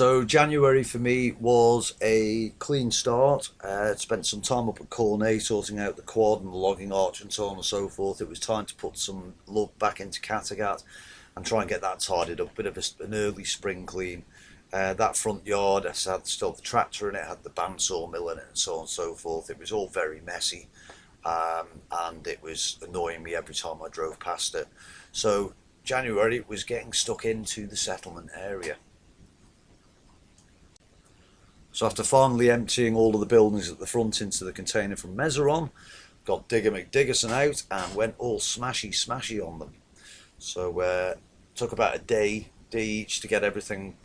So January for me was a clean start. Spent some time up at Corney sorting out the quad and the logging arch and so on and so forth. It was time to put some love back into Kattegat and try and get that tidied up. Bit of an early spring clean. That front yard, I had still the tractor in it, had the bandsaw mill in it and so on and so forth. It was all very messy, and it was annoying me every time I drove past it. So January was getting stuck into the settlement area. So after finally emptying all of the buildings at the front into the container from Mezeron, got Digger McDiggerson out and went all smashy on them. So took about a day each to get everything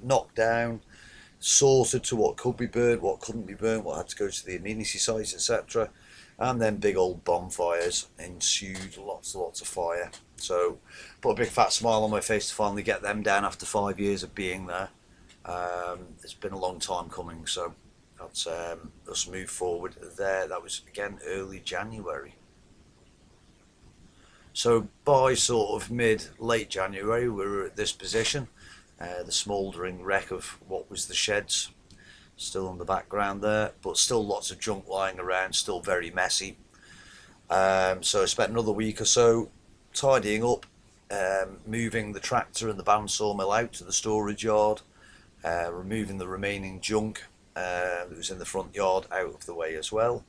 knocked down, sorted to what could be burned, what couldn't be burned, what had to go to the amenity sites, etc. And then big old bonfires ensued, lots of fire. So put a big fat smile on my face to finally get them down after 5 years of being there. It's been a long time coming, so that's us move forward there. That was again early January. So by sort of late January we were at this position, the smouldering wreck of what was the sheds still in the background there, but still lots of junk lying around, still very messy. So I spent another week or so tidying up, moving the tractor and the bandsaw mill out to the storage yard, removing the remaining junk that was in the front yard out of the way as well,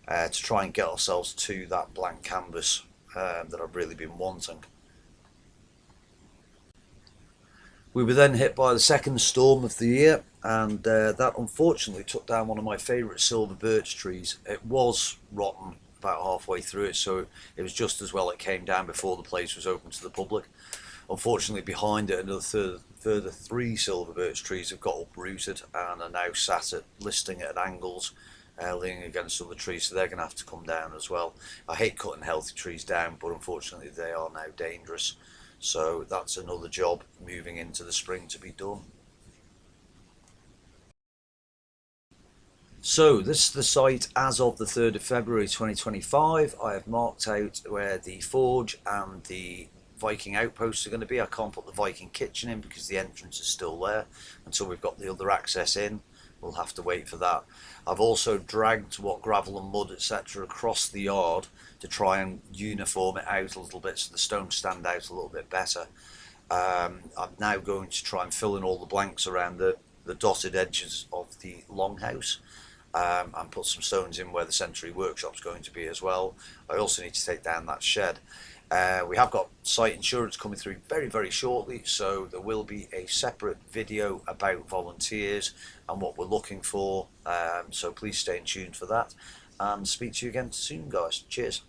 to try and get ourselves to that blank canvas that I've really been wanting. We were then hit by the second storm of the year, and that unfortunately took down one of my favourite silver birch trees. It was rotten about halfway through it, so it was just as well it came down before the place was open to the public. Unfortunately, behind it, another further 3 silver birch trees have got uprooted and are now sat at listing at angles, leaning against other trees, so they're going to have to come down as well. I hate cutting healthy trees down, but unfortunately they are now dangerous. So that's another job moving into the spring to be done. So this is the site as of the 3rd of February 2025. I have marked out where the forge and the Viking outposts are going to be. I can't put the Viking kitchen in because the entrance is still there until we've got the other access in. We'll have to wait for that. I've also dragged what gravel and mud etc across the yard to try and uniform it out a little bit so the stones stand out a little bit better. I'm now going to try and fill in all the blanks around the dotted edges of the longhouse, and put some stones in where the Century Workshop's going to be as well. I also need to take down that shed. We have got site insurance coming through very shortly, so there will be a separate video about volunteers and what we're looking for, so please stay in tune for that, and speak to you again soon, guys. Cheers.